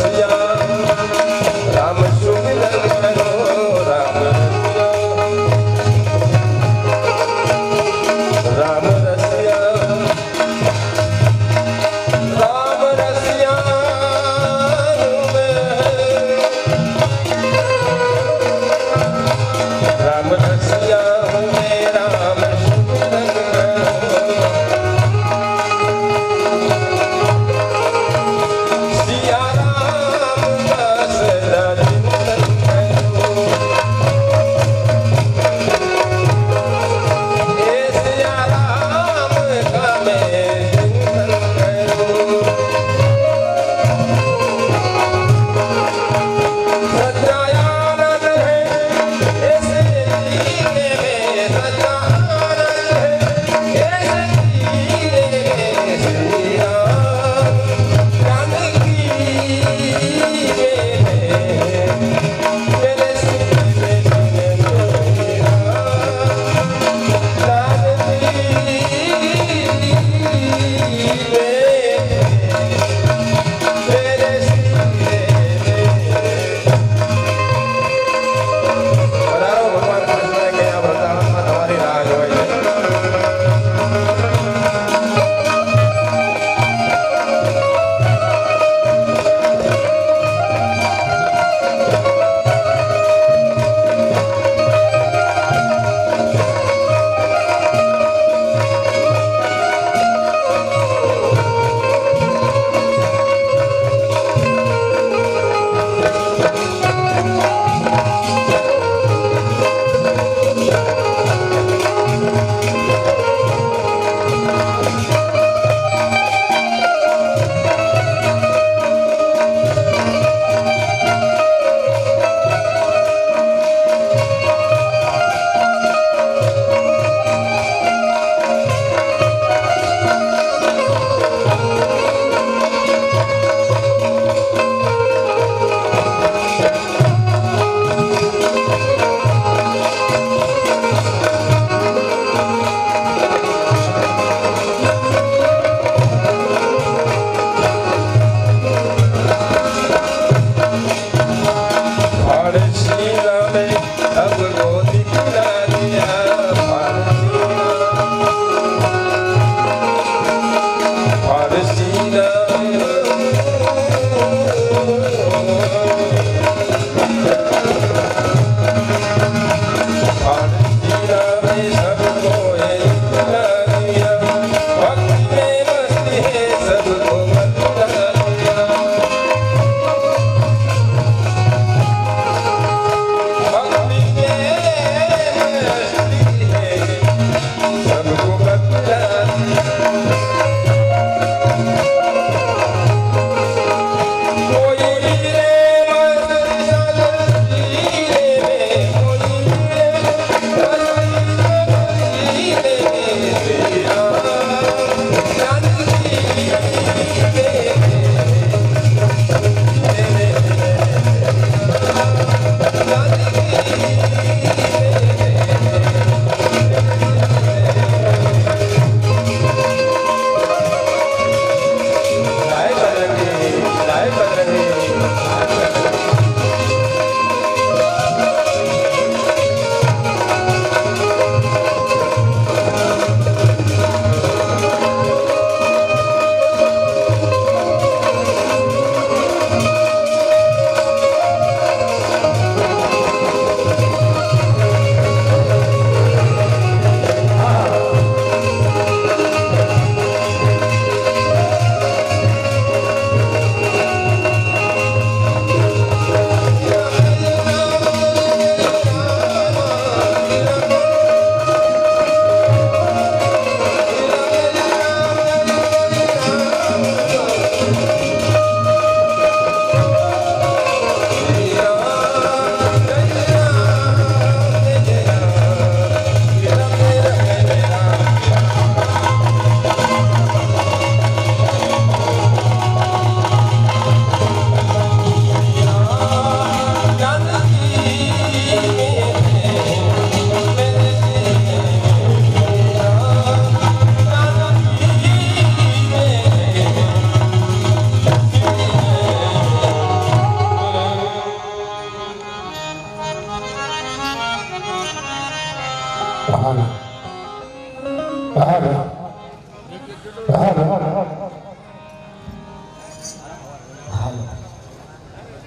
સિયા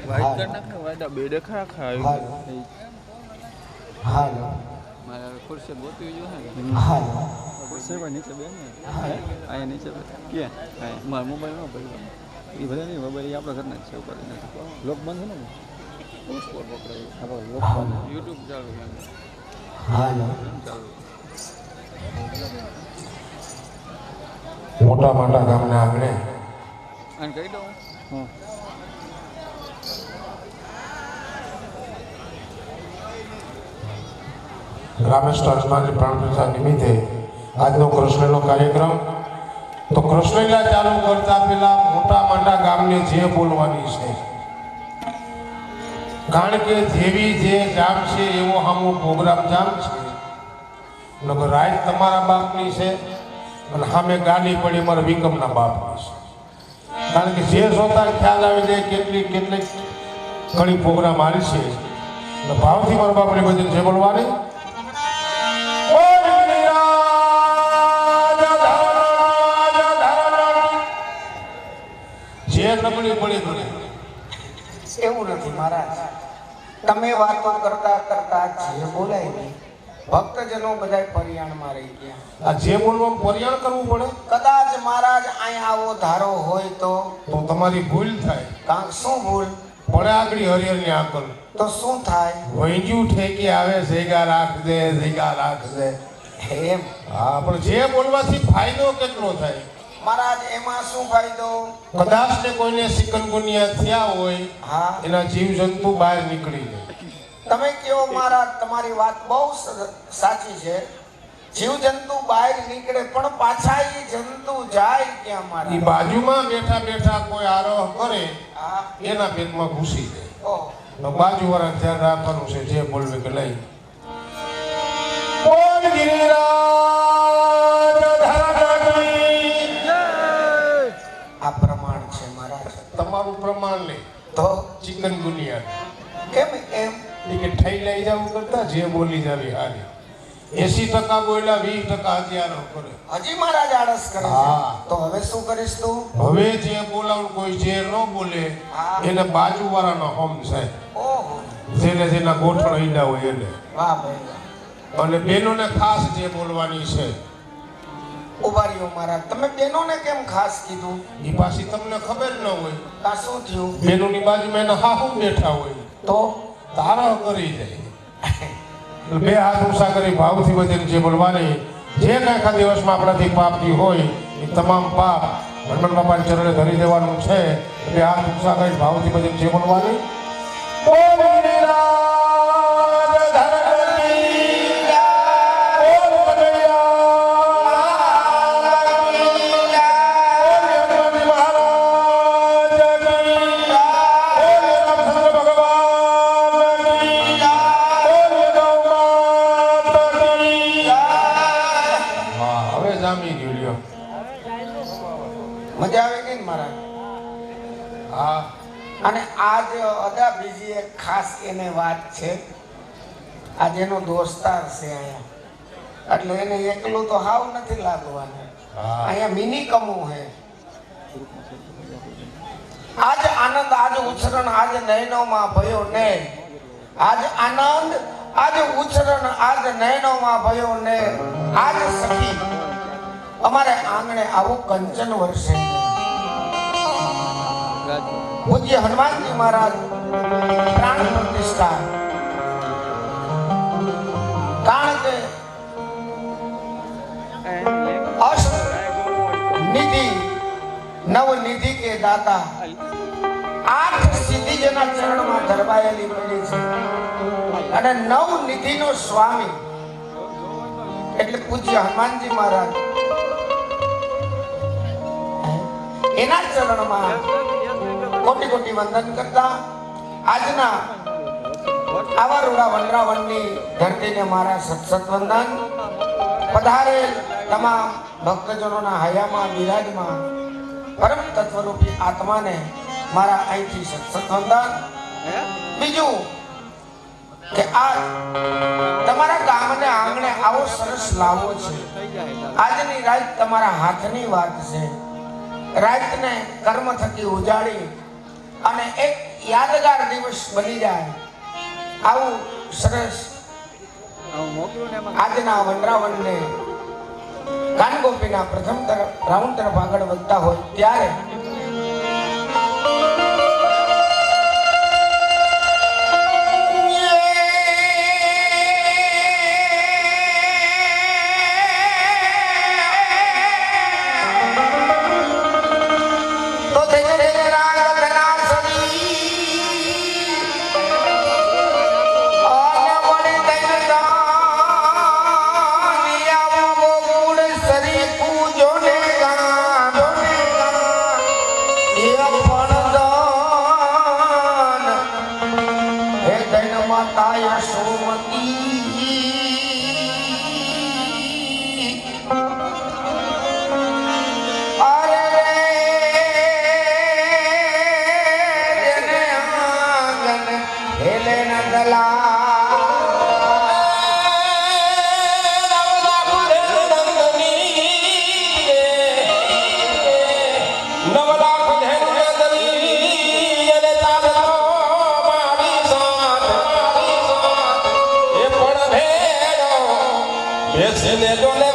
white કર નાખ ને વાઈટ બે દેખા ખા હાલો મારા ખુરશી ગોતવી જોઈએ ને હાલો ખુરશી પર નીચે બે ને અહીંયા નીચે ક્યાં હા મારા મોબાઈલ ન પડ્યો એ બધા નહીં મોબાઈલ આપણે ઘરના જ છે ઉપર નથી લોક બંધ છે ને પોસ્ટ પર પકડાય આપણે લોક બંધ યુટ્યુબ ચાલુ હાલો ચાલુ મોટા મોટા ગામના આંગણે અને કહી દઉં હા રામેશ અર્જમાની પ્રાણ પ્રતિષ્ઠા નિમિત્તે આજનો કૃષ્ણનો કાર્યક્રમ તો કૃષ્ણલીલા ચાલુ કરતા પેલા મોટા મોટા ગામને જે બોલવાની છે કારણ કે જેવી જે જામ છે એવો આમો પ્રોગ્રામ જામ છે નકર રાત તમારા બાપની છે અને સામે ગાડી પડી મારા વિકમના બાપની છે કારણ કે જે જોતા ખ્યાલ આવે છે કેટલી ઘણી પ્રોગ્રામ આવી છે ભાવથી મારા બાપની બધી જે બોલવાની નબળી પડી પડે એવું નથી મહારાજ તમે વાતો કરતા કરતા જે બોલાય ને ભક્તજનો બધા પરિયાણમાં રહી ગયા આ જે બોલવામાં પરિયાણ કરવું પડે કદાચ મહારાજ અહીંયા આવો ધારો હોય તો તમારી ભૂલ થાય કાંક શું ભૂલ પડે આગળ હરિહરની આકલ તો શું થાય વૈજ્યું ઠેકી આવે જગ્યા રાખ દે એમ હા પણ જે બોલવાથી ફાયદો કેટલો થાય મહારાજ એમાં શું ફાયદો કદાચ ને કોઈને સિકનગુનિયા થયા હોય હા એના જીવજંતુ બહાર નીકળી જાય તમે કયો મહારાજ તમારી વાત બહુ સાચી છે જીવજંતુ બહાર નીકળે પણ પાછા એ જંતુ જાય ક્યાં એ મહારાજ બાજુમાં બેઠા બેઠા કોઈ આરોહ કરે હા એના પેટમાં ઘૂસી જાય ઓહ બાજુવાળા ધ્યાન રાખવાનું છે જે બોલવે કે લઈ બોલ ગિરિરાજ આ પ્રમાણ છે મહારાજ તમારું પ્રમાણ નહીં તો ચિકનગુનિયા કેમ એમ એ કે ઠઈ લઈ જવું કરતા જે બોલી જાવી હારી 80% બોલ્યા 20% હજારો કરે હજી મહારાજ આળસ કરે છે હા. તો હવે શું કરીશ તું હવે જે બોલાવું કોઈ જે ન બોલે હા. એને બાજુવાળાનો હોમ છે ઓહો જેના ગોઠણ ઈડા હોય એને વાહ ભાઈ અને બેનોને ખાસ જે બોલવાની છે ઉભા રહ્યો મહારાજ તમે બેનોને કેમ ખાસ કીધું એ પાછી તમને ખબર ન હોય કા શું થયું બેનોની બાજુમાં એના હાહુ બેઠા હોય તો તારા કરી જાય બે હાથ ઊંચા કરી ભાવથી વધીને જે બોલવાની જે કાંઈ આખા દિવસમાં આપણાથી પાપથી હોય એ તમામ પાપ હનુમાન બાપાના ચરણે ધરી દેવાનું છે બે હાથ ઊંચા કરી ભાવથી વધીને જે બોલવાની બોલ ગિરિરાજ ધરણી બોલ કનૈયા મહારાજ રામચંદ્ર ભગવાન હવે જામી ગયું લ્યો મજા આવે કે મહારાજ હા અને આજ અદા બીજી એક ખાસ એને વાત છે આજ એનો દોસ્તાર છે અહીંયા એટલે એને એકલું તો હાવ નથી લાગવાનું હા. અહીંયા મિની કમુ હે આજ આનંદ આજ ઉછરણ આજ નયનોમાં ભયો ને આજ આનંદ આજ ઉછરણ આજ નયનોમાં ભયો ને આજ સખી અમારે આંગણે આવું કંચન વર્ષે પૂજ્ય હનુમાનજી મહારાજ પ્રાણ પ્રતિષ્ઠા કારણ કે અષ્ટ નિધિ નવ નિધિ કે દાતા 8 સિદ્ધિ જેના ચરણમાં ધરબાયેલી પડી છે અને 9 નિધિનો સ્વામી એટલે પૂજ્ય હનુમાનજી મહારાજ એના ચરણમાં કોટી કોટી વંદન કરતા આજના આવા રૂડા વનરાવનની ધરતીને મારા સતસત વંદન પધારેલ તમામ ભક્તજનોના હયામાં બિરાજમાં પરમ તત્વરૂપી આત્માને મારા અહીંથી સતસત વંદન બીજું કે આ તમારા ગામને આંગણે આવો સરસ લાવો છે આજની રાત તમારા હાથની વાત છે રાતને કર્મ થકી ઉજાડી અને એક યાદગાર દિવસ બની જાય આવું સરસ મોકલું ને એમાં આજના વનરાવનને કાનગોપીના પ્રથમ તરફ રાઉન્ડ તરફ આગળ વધતા હોય ત્યારે બેસીને ડોલે